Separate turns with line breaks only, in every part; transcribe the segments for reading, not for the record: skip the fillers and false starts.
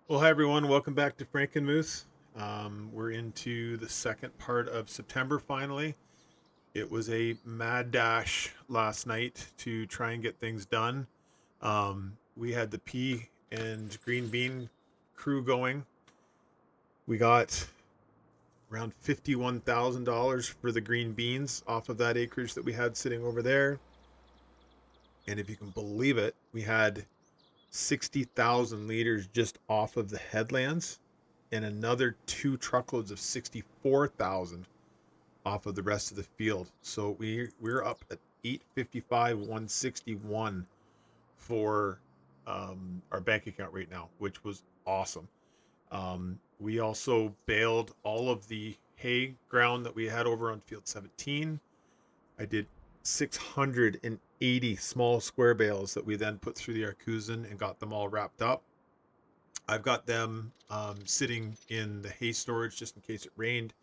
Well, hi everyone. Welcome back to Frankenmuth. We're into the second part of September finally. It was a mad dash last night to try and get things done. We had the pea and green bean crew going. We got around $51,000 for the green beans off of that acreage that we had sitting over there. And if you can believe it, we had 60,000 liters just off of the headlands and another two truckloads of 64,000 off of the rest of the field. So we're up at 855 161 for our bank account right now, which was awesome. We also baled all of the hay ground that we had over on field 17. I did 680 small square bales that we then put through the Arcusin and got them all wrapped up. I've got them sitting in the hay storage just in case it rained,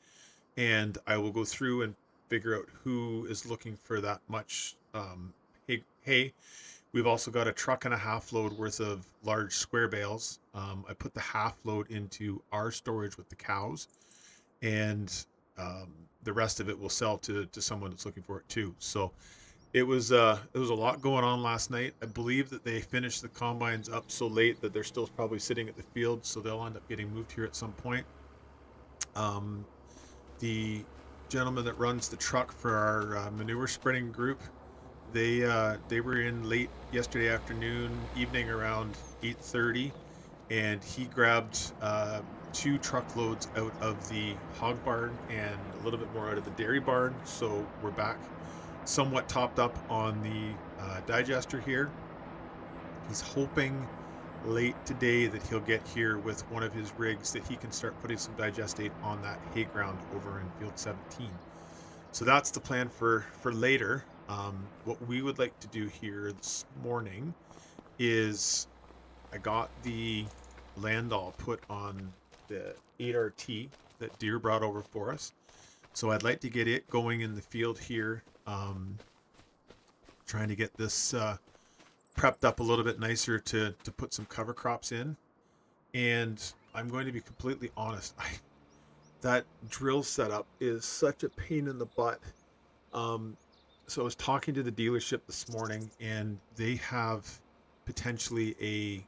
and I will go through and figure out who is looking for that much hay. We've also got a truck and a half load worth of large square bales. I put the half load into our storage with the cows, and um, the rest of it will sell to someone that's looking for it too. So it was a lot going on last night. I believe that they finished the combines up so late that they're still probably sitting at the field, so they'll end up getting moved here at some point. Um, the gentleman that runs the truck for our manure spreading group, they were in late yesterday afternoon, evening around 8:30, and he grabbed two truckloads out of the hog barn and a little bit more out of the dairy barn. So we're back somewhat topped up on the digester here. He's hoping late today that he'll get here with one of his rigs that he can start putting some digestate on that hay ground over in field 17. So that's the plan for later. What we would like to do here this morning is I got the Landall put on the 8RT that Deere brought over for us. So I'd like to get it going in the field here. Trying to get this prepped up a little bit nicer to put some cover crops in. And I'm going to be completely honest. That drill setup is such a pain in the butt. Um, so I was talking to the dealership this morning, and they have potentially a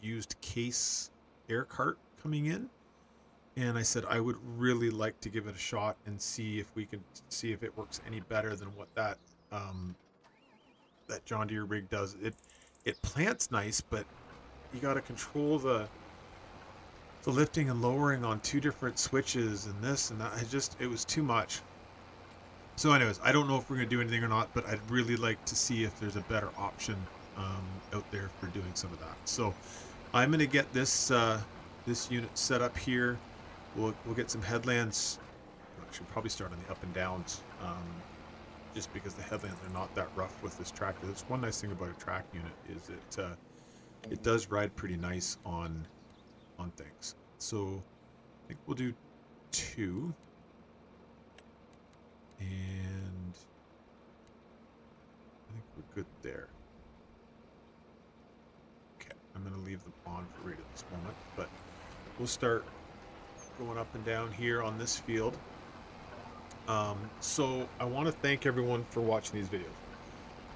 used case air cart coming in. And I said I would really like to give it a shot and see if we can see if it works any better than what um, that John Deere rig does. It plants nice, but you got to control the lifting and lowering on two different switches and this and that. It was too much. So, anyways, I don't know if we're gonna do anything or not, but I'd really like to see if there's a better option out there for doing some of that. So, I'm gonna get this unit set up here. We'll get some headlands. I should probably start on the up and downs, just because the headlands are not that rough with this tractor. That's one nice thing about a track unit is it does ride pretty nice on things. So I think we'll do two, and I think we're good there. Okay, I'm gonna leave them on for right at this moment, but we'll start going up and down here on this field. So I want to thank everyone for watching these videos.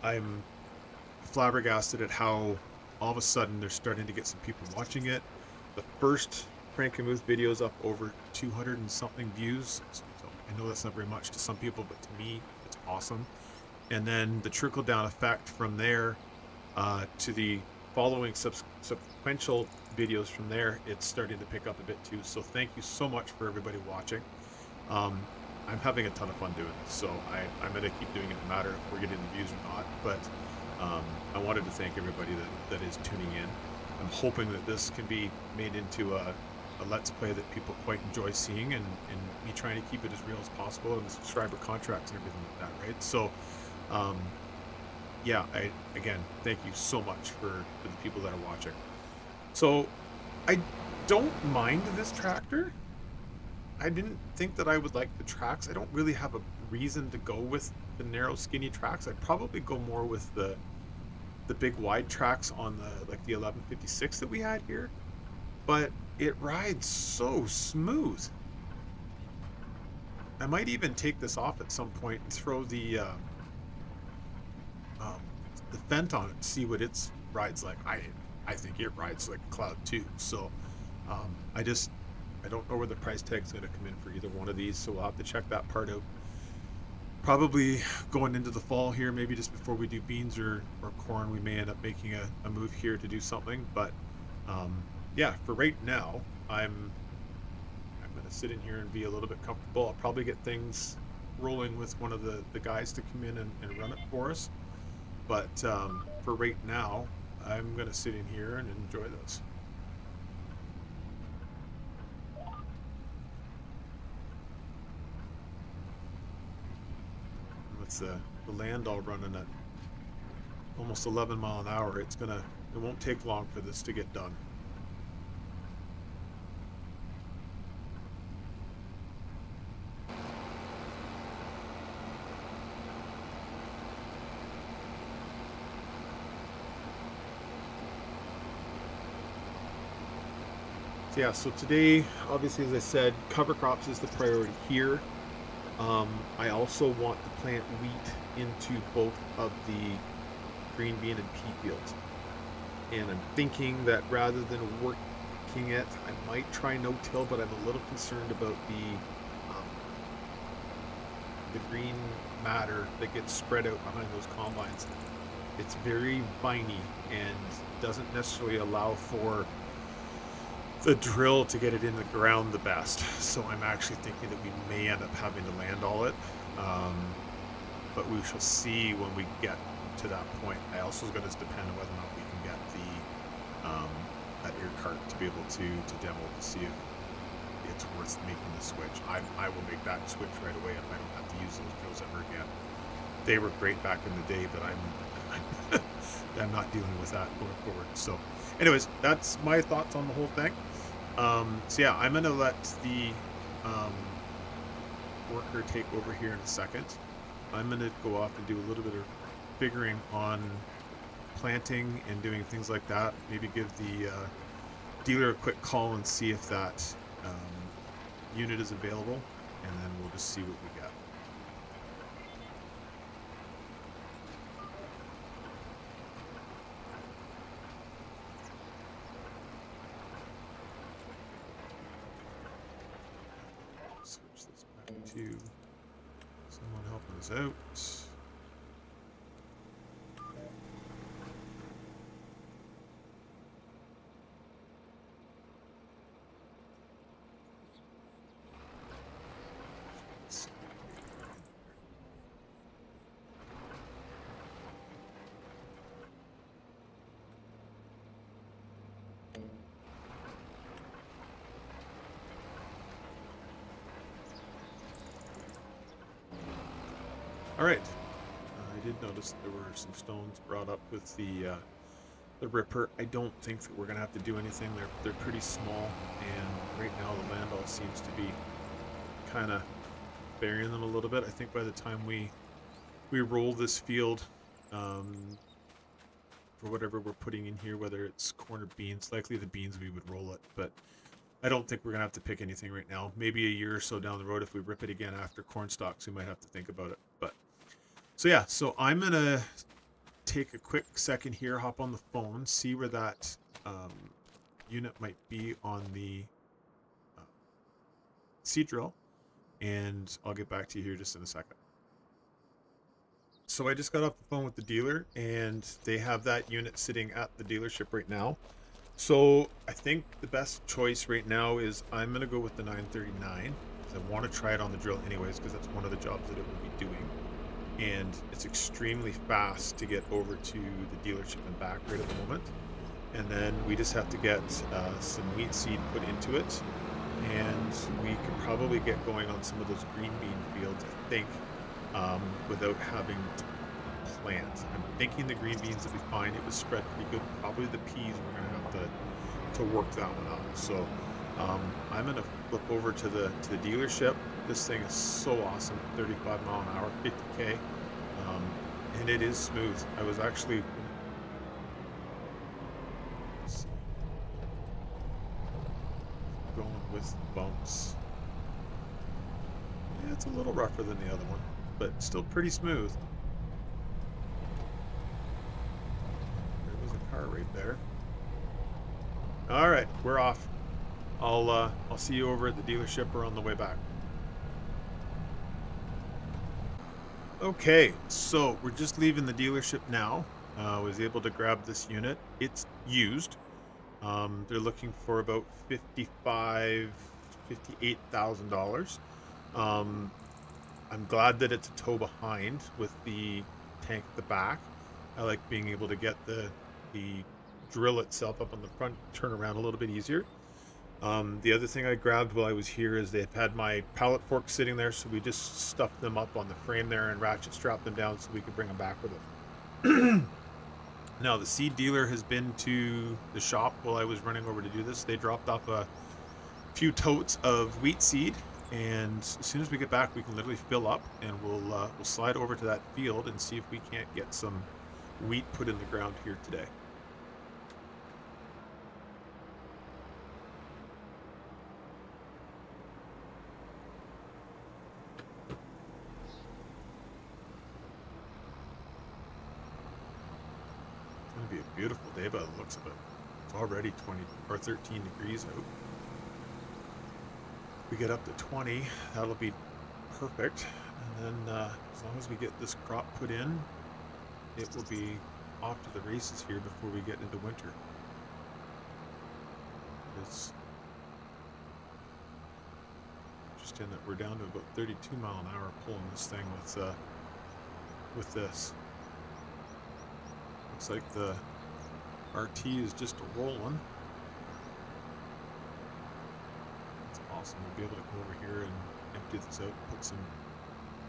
I'm flabbergasted at how all of a sudden they're starting to get some people watching it. The first Frankenmuth video is up over 200 and something views. So I know that's not very much to some people, but to me, it's awesome. And then the trickle down effect from there to the following subsequential videos from there, it's starting to pick up a bit too. So thank you so much for everybody watching. Um, I'm having a ton of fun doing this, so I'm going to keep doing it no matter if we're getting the views or not. But I wanted to thank everybody that is tuning in. I'm hoping that this can be made into a Let's Play that people quite enjoy seeing, and me trying to keep it as real as possible, and the subscriber contracts and everything like that, right? So, yeah, again, thank you so much for the people that are watching. So, I don't mind this tractor. I didn't think that I would like the tracks. I don't really have a reason to go with the narrow, skinny tracks. I'd probably go more with the big wide tracks on the 1156 that we had here. but it rides so smooth. I might even take this off at some point and throw um, the Fendt on it and see what its rides like. I think it rides like a cloud too. So um, I don't know where the price tag's going to come in for either one of these, so we'll have to check that part out. Probably going into the fall here, maybe just before we do beans or corn, we may end up making a move here to do something. But um, yeah, for right now, I'm going to sit in here and be a little bit comfortable. I'll probably get things rolling with one of the guys to come in and run it for us. But for right now, I'm going to sit in here and enjoy this. With the Landall running at almost 11 mile an hour, it won't take long for this to get done. So yeah, so today, obviously, as I said, cover crops is the priority here. I also want to plant wheat into both of the green bean and pea fields. And I'm thinking that rather than working it, I might try no-till, but I'm a little concerned about the green matter that gets spread out behind those combines. It's very viney and doesn't necessarily allow for the drill to get it in the ground the best. So I'm actually thinking that we may end up having to Landall it. But we shall see when we get to that point. I also going to depend on whether or not we can get that ear cart to be able to demo to see if it's worth making the switch. I will make that switch right away if I don't have to use those drills ever again. They were great back in the day, but I'm not dealing with that going forward. So anyways, that's my thoughts on the whole thing. So yeah, I'm gonna let the worker take over here in a second. I'm gonna go off and do a little bit of figuring on planting and doing things like that. Maybe give the dealer a quick call and see if that unit is available, and then we'll just see what we get. Switch this back to someone helping us out. All right. I did notice there were some stones brought up with the ripper. I don't think that we're gonna have to do anything. They're pretty small, and right now the Landall seems to be kind of burying them a little bit. I think by the time we roll this field, for whatever we're putting in here, whether it's corn or beans, likely the beans we would roll it, but I don't think we're gonna have to pick anything right now. Maybe a year or so down the road, if we rip it again after corn stalks, we might have to think about it. But so yeah, so I'm gonna take a quick second here, hop on the phone, see where that unit might be on the seed drill, and I'll get back to you here just in a second. So I just got off the phone with the dealer, and they have that unit sitting at the dealership right now. So I think the best choice right now is I'm going to go with the 939. I want to try it on the drill anyways, because that's one of the jobs that it will be doing. And it's extremely fast to get over to the dealership and back right at the moment. And then we just have to get some wheat seed put into it. And we can probably get going on some of those green bean fields, I think, without having to plant. I'm thinking the green beans will be fine. It was spread pretty good. Probably the peas we're going to have to work that one out. So I'm going to flip over to the dealership. This thing is so awesome, 35 mile an hour, 50K, and it is smooth. I was actually, with bumps. Yeah, it's a little rougher than the other one, but still pretty smooth. There was a car right there. All right, we're off. I'll see you over at the dealership or on the way back. Okay, so we're just leaving the dealership now. Was able to grab this unit. It's used. They're looking for about $58,000. I'm glad that it's a tow behind with the tank at the back. I like being able to get the drill itself up on the front, turn around a little bit easier. The other thing I grabbed while I was here is they've had my pallet forks sitting there, so we just stuffed them up on the frame there and ratchet strapped them down so we could bring them back with us. Now, the seed dealer has been to the shop while I was running over to do this. They dropped off a few totes of wheat seed, and as soon as we get back, we can literally fill up, and we'll slide over to that field and see if we can't get some wheat put in the ground here today. It's going to be a beautiful day by the looks of it. It's already 20 or 13 degrees out. If we get up to 20, that'll be perfect. And then as long as we get this crop put in, it will be off to the races here before we get into winter. It's interesting that we're down to about 32 mile an hour pulling this thing with this. Looks like the RT is just a rolling. That's awesome. We'll be able to come over here and empty this out and put some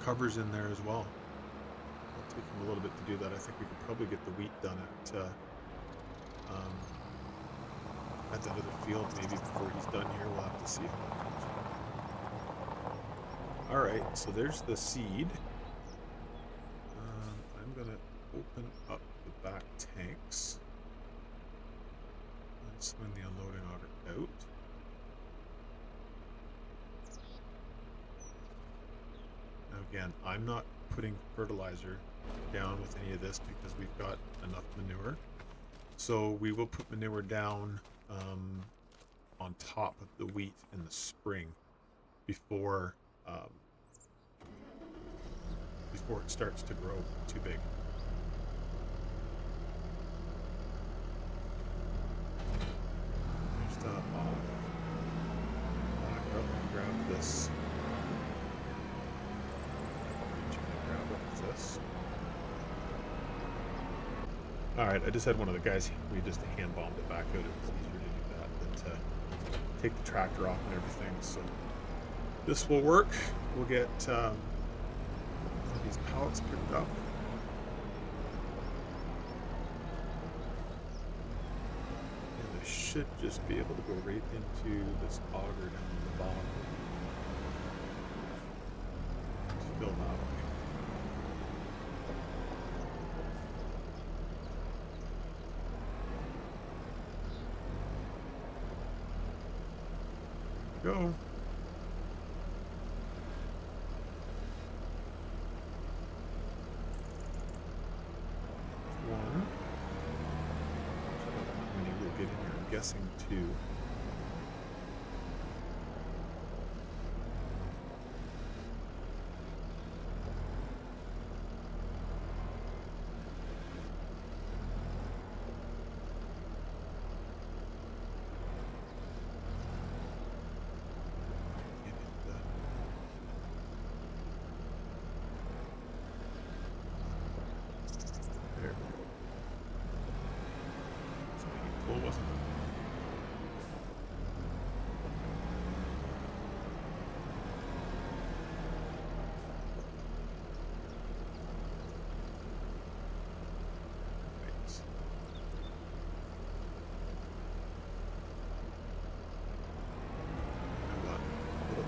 covers in there as well. It'll take him a little bit to do that. I think we could probably get the wheat done at the end of the field maybe before he's done here. We'll have to see. All right, so there's the seed. I'm gonna open up the back tanks and swing the unloading auger out. Now again, I'm not putting fertilizer down with any of this because we've got enough manure. So we will put manure down on top of the wheat in the spring before it starts to grow too big. There's that off. Back up and grab this. Grab up this. Alright, I just had one of the guys, we just hand bombed it back out. It was easier to do that than to take the tractor off and everything. So this will work. We'll get these pallets picked up. And I should just be able to go right into this auger down at the bottom. Just fill that way. Go. One. How many we'll get in here? I'm guessing 2.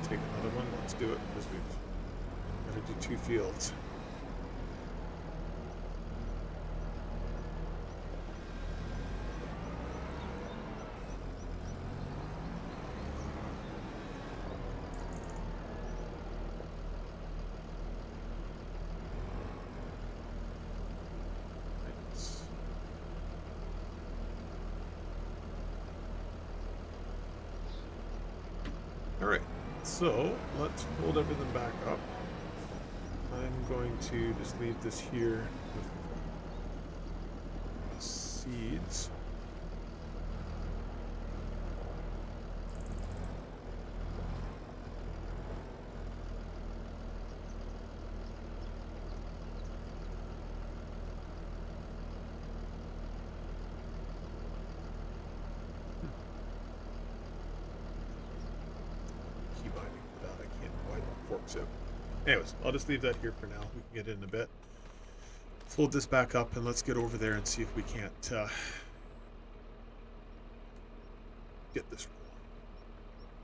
Take another one. Let's do it because we've got to do 2 fields. All right, so let's fold everything back up. I'm going to just leave this here with the seeds. Key binding for that. I can't widen the forks out. Anyways, I'll just leave that here for now. We can get it in a bit. Fold this back up and let's get over there and see if we can't get this rolling.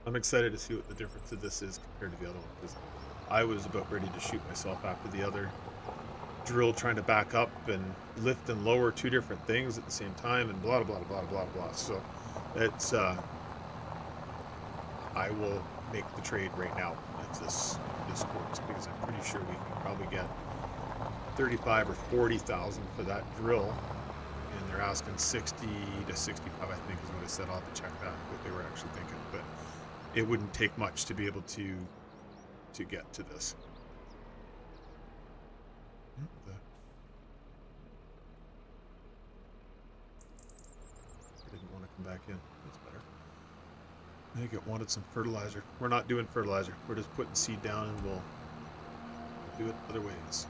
I'm excited to see what the difference of this is compared to the other one, because I was about ready to shoot myself after the other drill, trying to back up and lift and lower two different things at the same time, and blah blah blah blah blah. So it's I will make the trade right now if this works, because I'm pretty sure we can probably get 35 or 40,000 for that drill, and they're asking 60 to 65, I think is what I said. I'll have to check that, what they were actually thinking, but it wouldn't take much to be able to get to this. I didn't want to come back in. That's better. I think it wanted some fertilizer. We're not doing fertilizer. We're just putting seed down, and we'll do it other ways.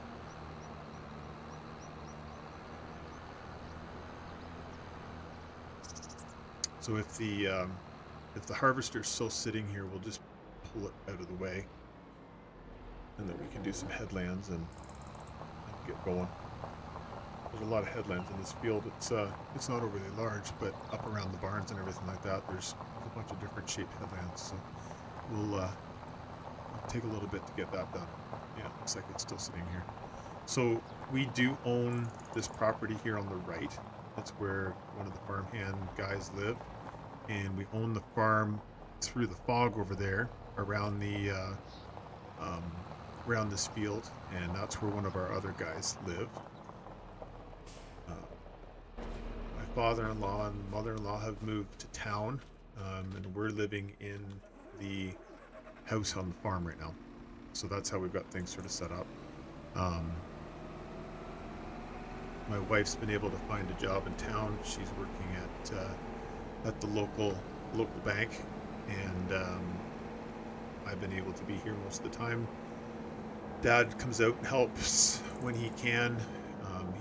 So if the harvester's still sitting here, we'll just pull it out of the way, and then we can do some headlands and get going. There's a lot of headlands in this field. It's not overly large, but up around the barns and everything like that, there's a bunch of different shaped headlands. So we'll take a little bit to get that done. Yeah, looks like it's still sitting here. So we do own this property here on the right. That's where one of the farmhand guys live, and we own the farm through the fog over there around the around this field, and that's where one of our other guys live. My father-in-law and mother-in-law have moved to town, and we're living in the house on the farm right now. So that's how we've got things sort of set up. My wife's been able to find a job in town. She's working at the local bank, and I've been able to be here most of the time. Dad comes out and helps when he can.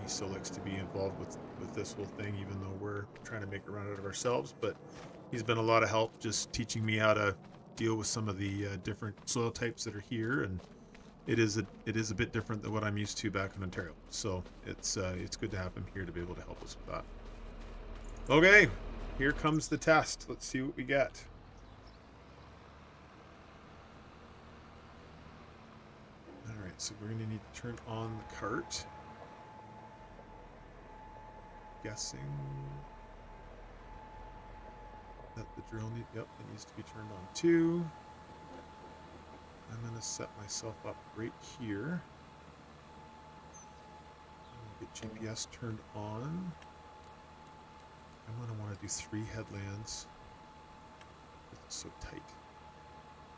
He still likes to be involved with this whole thing, even though we're trying to make a run out of ourselves. But he's been a lot of help, just teaching me how to deal with some of the different soil types that are here, and it is a bit different than what I'm used to back in Ontario. So it's good to have him here to be able to help us with that. Okay, here comes the test. Let's see what we get. All right, so we're going to need to turn on the cart. Guessing that the drill it needs to be turned on too. I'm going to set myself up right here. Get GPS turned on. I'm going to want to do 3 headlands. It's so tight.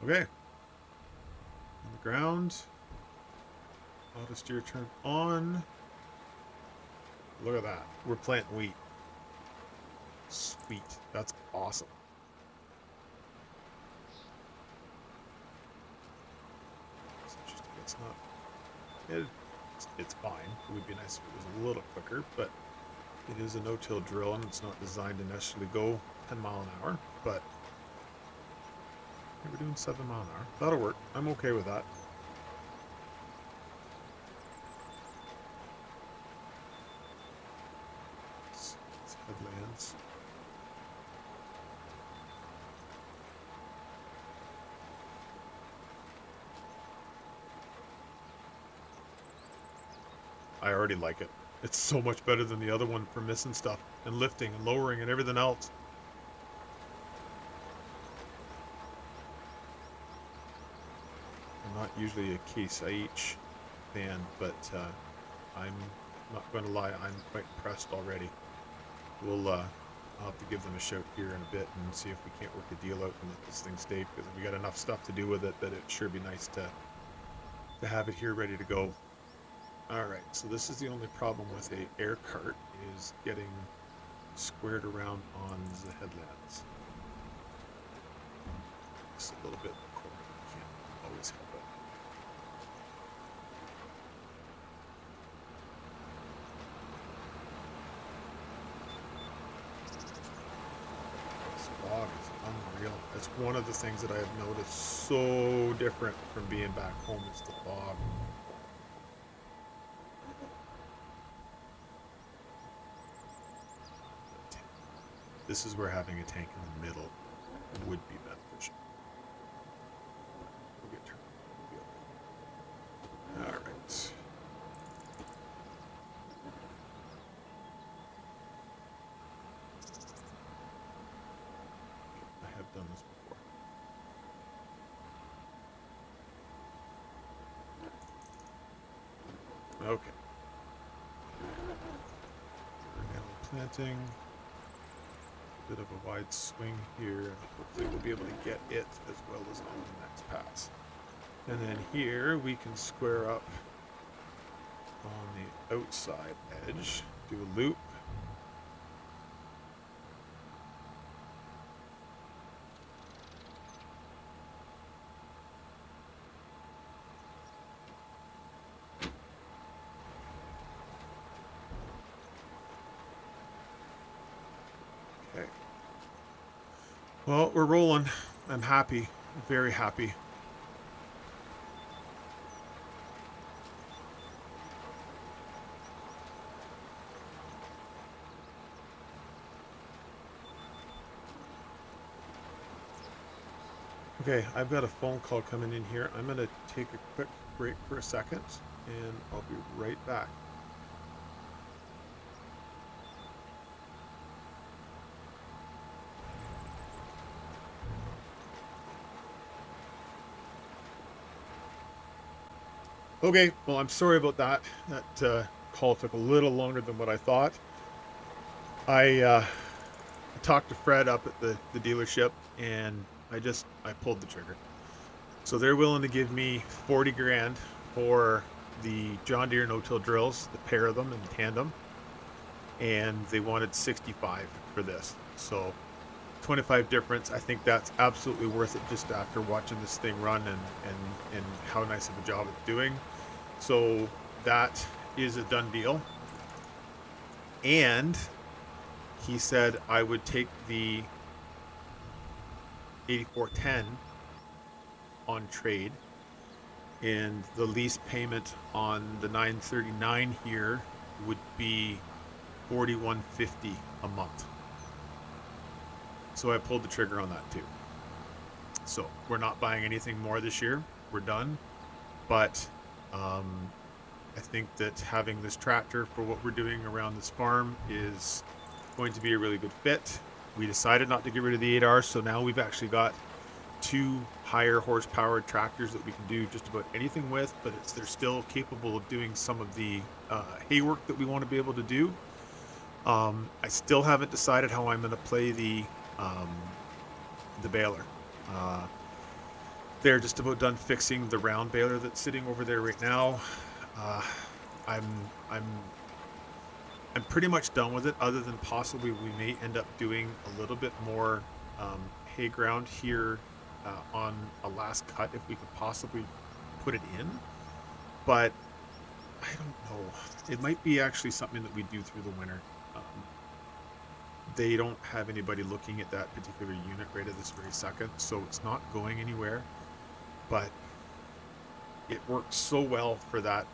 Okay. On the ground. Auto steer turned on. Look at that. We're planting wheat. Sweet. That's awesome. It's interesting. It's not... It's fine. It would be nice if it was a little quicker, but it is a no-till drill, and it's not designed to necessarily go 10 mile an hour, but we're doing 7 mile an hour. That'll work. I'm okay with that. It's headlands. I already like it. It's so much better than the other one for missing stuff and lifting and lowering and everything else. I'm not usually a Case IH fan, but I'm not going to lie, I'm quite impressed already. We'll I'll have to give them a shout here in a bit and see if we can't work a deal out and let this thing stay, because we got enough stuff to do with it that it'd sure be nice to have it here ready to go. All right, so this is the only problem with a air cart, is getting squared around on the headlands. Just a little bit in the corner. Can't always help it. This fog is unreal. That's one of the things that I have noticed so different from being back home, is the fog. This is where having a tank in the middle would be beneficial. We'll get turned on. All right. I have done this before. Okay. Now planting. Bit of a wide swing here, and hopefully we'll be able to get it as well as on the next pass. And then here we can square up on the outside edge, do a loop. Okay. Well, we're rolling. I'm happy, very happy. Okay, I've got a phone call coming in here. I'm going to take a quick break for a second, and I'll be right back. Okay, well, I'm sorry about that. That call took a little longer than what I thought. I talked to Fred up at the dealership, and I pulled the trigger. So they're willing to give me 40 grand for the John Deere no-till drills, the pair of them in tandem, and they wanted 65 for this. So 25 difference. I think that's absolutely worth it, just after watching this thing run and how nice of a job it's doing. So that is a done deal. And he said I would take the 8410 on trade, and the lease payment on the 939 here would be 4150 a month. So I pulled the trigger on that too. So we're not buying anything more this year. We're done. But I think that having this tractor for what we're doing around this farm is going to be a really good fit. We decided not to get rid of the 8R, so now we've actually got 2 higher horsepower tractors that we can do just about anything with, but they're still capable of doing some of the hay work that we want to be able to do. I still haven't decided how I'm going to play the baler. They're just about done fixing the round baler that's sitting over there right now. I'm pretty much done with it, other than possibly we may end up doing a little bit more hay ground here on a last cut if we could possibly put it in. But I don't know. It might be actually something that we do through the winter. They don't have anybody looking at that particular unit right at this very second, so it's not going anywhere. But it works so well for that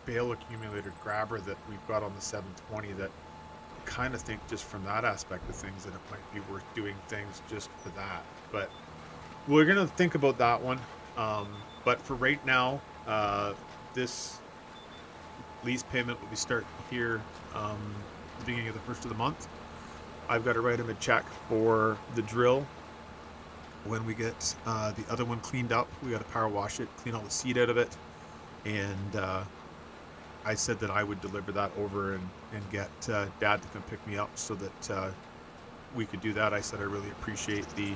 bale accumulator grabber that we've got on the 720 that I kind of think, just from that aspect of things, that it might be worth doing things just for that. But we're going to think about that one. But for right now, this lease payment will be starting here the beginning of the first of the month. I've got to write him a check for the drill. When we get the other one cleaned up, we got to power wash it, clean all the seed out of it, and I said that I would deliver that over and get Dad to come pick me up, so that we could do that. I said I really appreciate the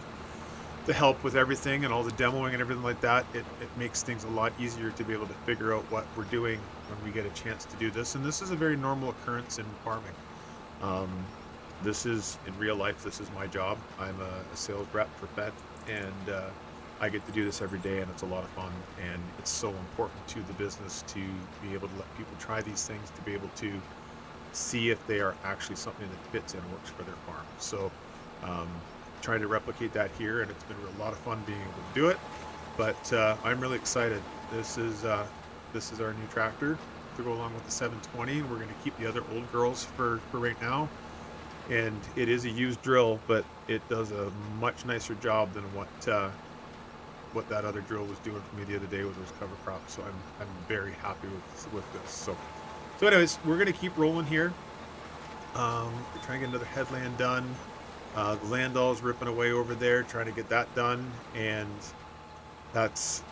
help with everything and all the demoing and everything like that. It makes things a lot easier to be able to figure out what we're doing when we get a chance to do this. And this is a very normal occurrence in farming. This is, in real life, this is my job. I'm a sales rep for Fendt, and I get to do this every day, and it's a lot of fun. And it's so important to the business to be able to let people try these things, to be able to see if they are actually something that fits and works for their farm. So trying to replicate that here, and it's been a lot of fun being able to do it. But I'm really excited. This is our new tractor to go along with the 720. We're going to keep the other old girls for right now. And it is a used drill, but it does a much nicer job than what that other drill was doing for me the other day with those cover crops. So I'm very happy with this. So anyways, we're going to keep rolling here. We're trying to get another headland done. The Landall's ripping away over there, trying to get that done, and that's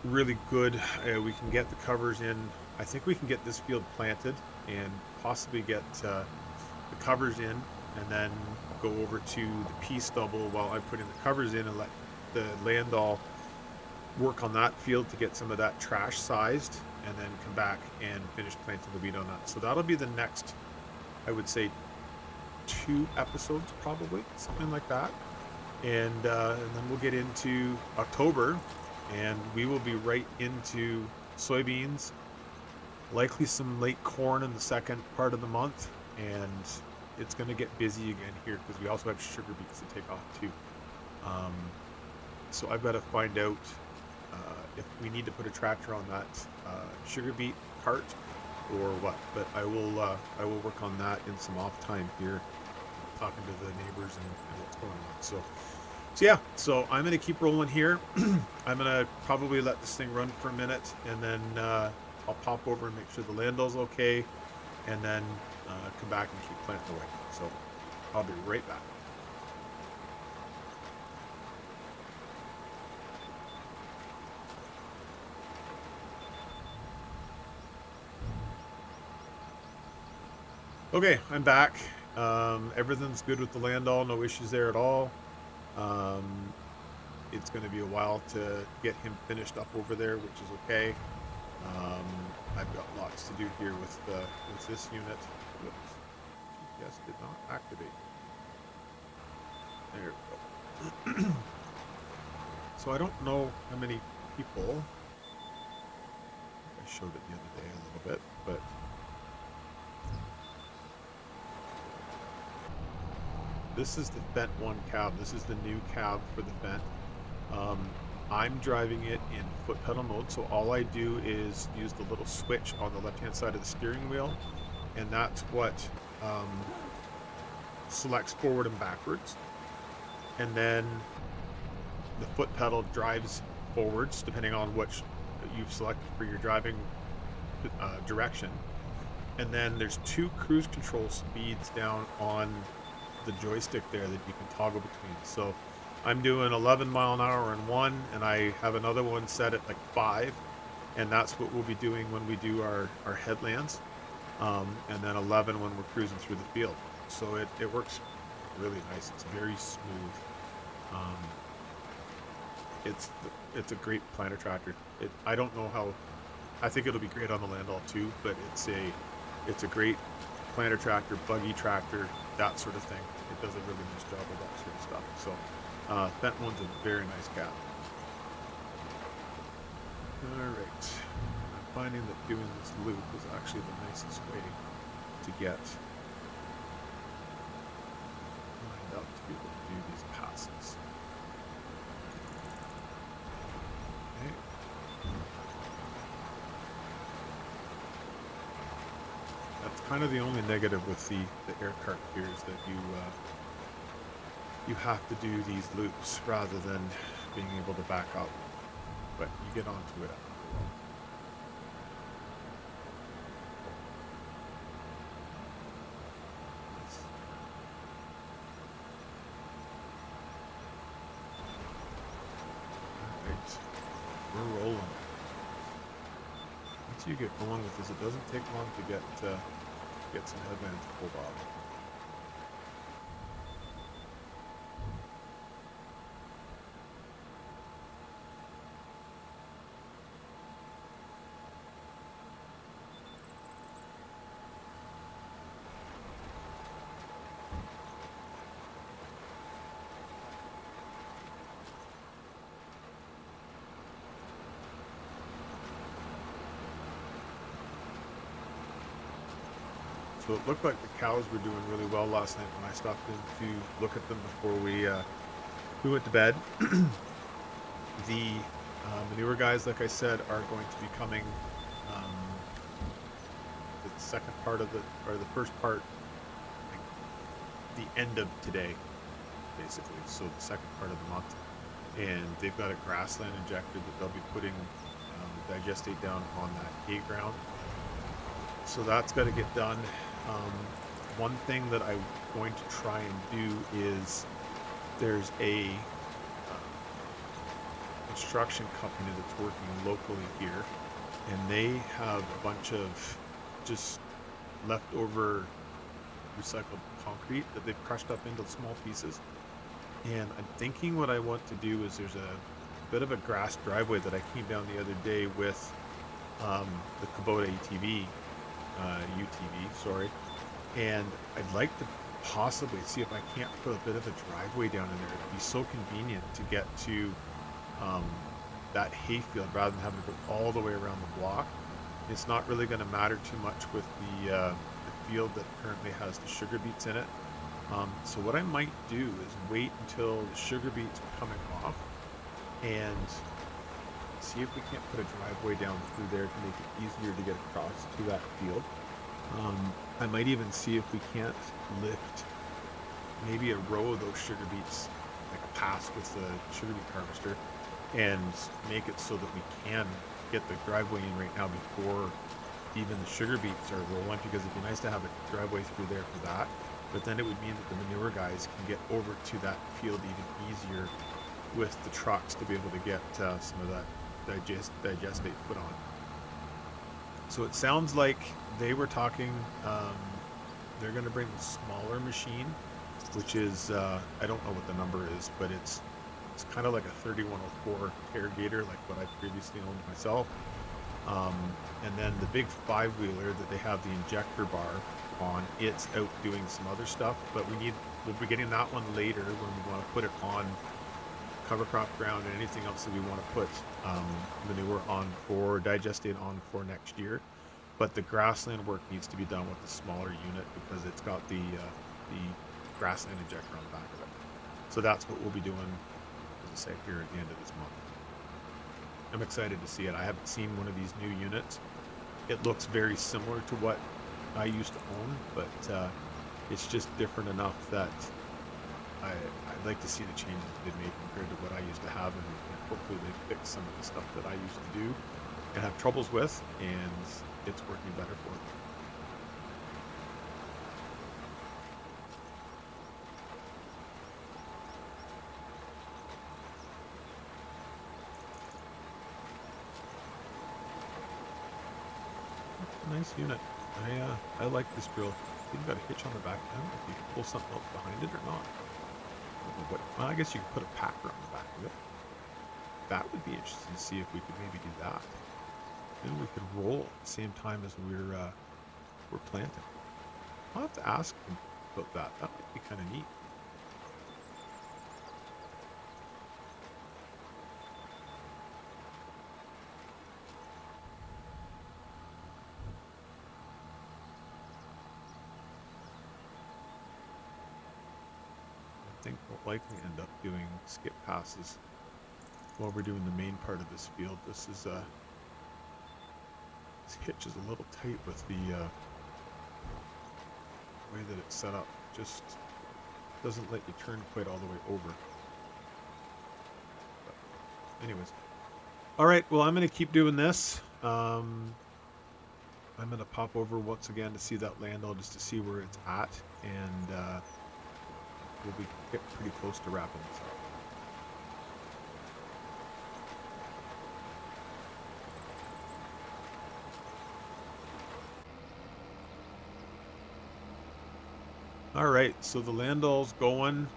really good. We can get the covers in. I think we can get this field planted and possibly get the covers in, and then go over to the pea stubble while I'm putting the covers in, and let the Landall work on that field to get some of that trash sized, and then come back and finish planting the wheat on that. So that'll be the next, I would say, 2 episodes, probably, something like that. And then we'll get into October, and we will be right into soybeans, likely some late corn in the second part of the month, and it's going to get busy again here because we also have sugar beets to take off too. So I've got to find out if we need to put a tractor on that sugar beet cart or what. But I will work on that in some off time here, talking to the neighbors and what's going on. So yeah, so I'm going to keep rolling here. I'm going to probably let this thing run for a minute, and then I'll pop over and make sure the Landall's okay, and then come back and keep planting away. So I'll be right back. Okay, I'm back. Everything's good with the Landall, no issues there at all. It's going to be a while to get him finished up over there, which is okay. I've got lots to do here with this unit. Whoops. GPS did not activate. There we go. So I don't know how many people. I showed it the other day a little bit, but this is the Fendt 1 cab. This is the new cab for the Fendt. I'm driving it in foot pedal mode, so all I do is use the little switch on the left-hand side of the steering wheel, and that's what selects forward and backwards. And then the foot pedal drives forwards, depending on which you've selected for your driving direction. And then there's 2 cruise control speeds down on the joystick there that you can toggle between. So I'm doing 11 mile an hour in one, and I have another one set at like 5, and that's what we'll be doing when we do our headlands, and then 11 when we're cruising through the field. So it works really nice. It's very smooth. It's a great planter tractor. I don't know how. I think it'll be great on the Landall too, but it's a great planter tractor, buggy tractor, that sort of thing. It does a really nice job of that sort of stuff. So Fendt 1's a very nice cab. Alright, I'm finding that doing this loop is actually the nicest way to get lined up to be able to do these passes. Okay. That's kind of the only negative with the air cart here, is that you have to do these loops rather than being able to back up, but you get onto it after a while. Alright, we're rolling. Once you get going with this, it doesn't take long to get some headlands pulled off. So it looked like the cows were doing really well last night when I stopped in to look at them before we went to bed. The manure guys, like I said, are going to be coming um, the second part of or the first part, like the end of today, basically. So the second part of the month. And they've got a grassland injector that they'll be putting digestate down on that hay ground. So that's got to get done. Um, One thing that I'm going to try and do is there's a construction company that's working locally here, and they have a bunch of just leftover recycled concrete that they've crushed up into small pieces. And I'm thinking what I want to do is there's a bit of a grass driveway that I came down the other day with the Kubota UTV, sorry. And I'd like to possibly see if I can't put a bit of a driveway down in there. It'd be so convenient to get to that hayfield rather than having to go all the way around the block. It's not really going to matter too much with the field that currently has the sugar beets in it. So what I might do is wait until the sugar beets are coming off and see if we can't put a driveway down through there to make it easier to get across to that field. I might even see if we can't lift maybe a row of those sugar beets, like past with the sugar beet harvester, and make it so that we can get the driveway in right now before even the sugar beets are rolling, because it'd be nice to have a driveway through there for that. But then it would mean that the manure guys can get over to that field even easier with the trucks to be able to get some of that digestate put on. So it sounds like they were talking, they're going to bring the smaller machine, which is, I don't know what the number is, but it's kind of like a 3104 irrigator, like what I previously owned myself. And then the big 5-wheeler that they have the injector bar on, it's out doing some other stuff, but we'll be getting that one later when we want to put it on cover crop ground and anything else that we want to put manure on for digestate on for next year. But the grassland work needs to be done with the smaller unit because it's got the grassland injector on the back of it. So that's what we'll be doing, as I say, here at the end of this month. I'm excited to see it. I haven't seen one of these new units. It looks very similar to what I used to own, but it's just different enough that I'd like to see the changes they've made compared to what I used to have, and hopefully they fix some of the stuff that I used to do and have troubles with, and it's working better for me. Nice unit. I like this drill. You've got a hitch on the back end. If you can pull something else behind it or not. Well, I guess you could put a packer on the back of it. That would be interesting to see if we could maybe do that. Then we could roll at the same time as we're planting. I'll have to ask him about that. That might be kind of neat. I think we'll likely end up doing skip passes while we're doing the main part of this field. This hitch is a little tight with the way that it's set up. Just doesn't let you turn quite all the way over. But anyways, all right. Well, I'm going to keep doing this. I'm going to pop over once again to see that Landall, just to see where it's at, and we'll be getting pretty close to wrapping this up. All right, so the Landall's going.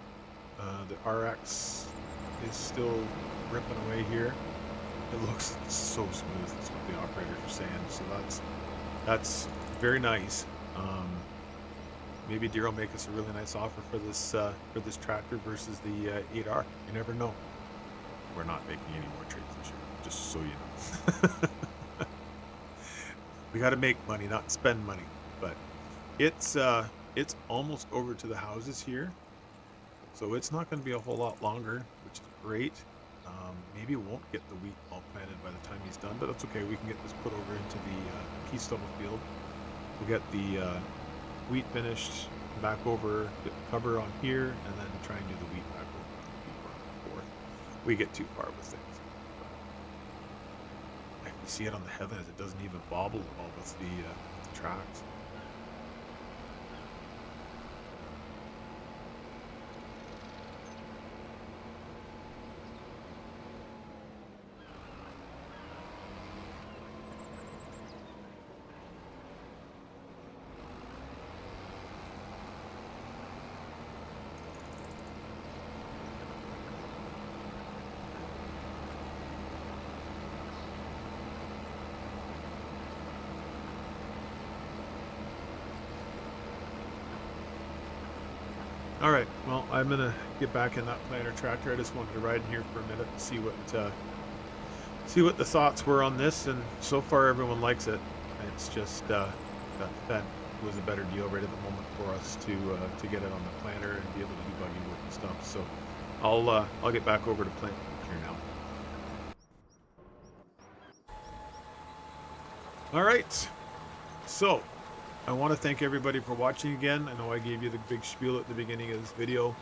The RX is still ripping away here. It looks so smooth. That's what the operators are saying. So that's very nice. Maybe Deere will make us a really nice offer for this tractor versus the 8R. You never know. We're not making any more trades this year, just so you know. We got to make money, not spend money. But It's almost over to the houses here, so it's not going to be a whole lot longer, which is great. Maybe we won't get the wheat all planted by the time he's done, but that's okay. We can get this put over into the pea stubble field. We'll get the wheat finished, back over, get the cover on here, and then try and do the wheat back over on the pea farm before we get too far with things. But, you see it on the headlands; it doesn't even bobble at all with the tracks. All right, well, I'm gonna get back in that planter tractor. I just wanted to ride in here for a minute and see what the thoughts were on this, and so far everyone likes it. It's just that Fendt was a better deal right at the moment for us to get it on the planter and be able to do buggy work and stuff. So I'll get back over to plant here now. All right, so I want to thank everybody for watching again. I know I gave you the big spiel at the beginning of this video,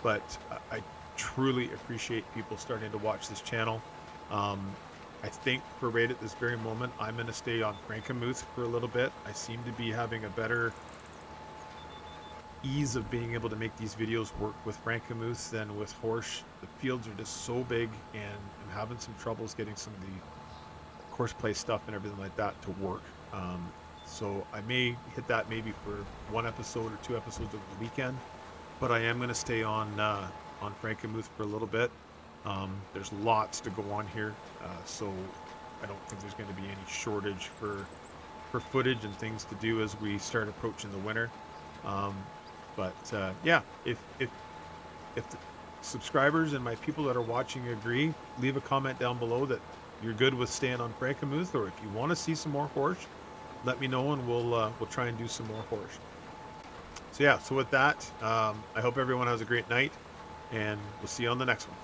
but I truly appreciate people starting to watch this channel. I think for right at this very moment, I'm going to stay on Frankenmuth for a little bit. I seem to be having a better ease of being able to make these videos work with Frankenmuth than with Horsch. The fields are just so big, and I'm having some troubles getting some of the course play stuff and everything like that to work. So I may hit that maybe for one episode or two episodes over the weekend, but I am going to stay on Frankenmuth for a little bit. There's lots to go on here, so I don't think there's going to be any shortage for footage and things to do as we start approaching the winter. Yeah, if the subscribers and my people that are watching agree, leave a comment down below that you're good with staying on Frankenmuth, or if you want to see some more Horsch, let me know and we'll try and do some more Horsch. So yeah, so with that, I hope everyone has a great night, and we'll see you on the next one.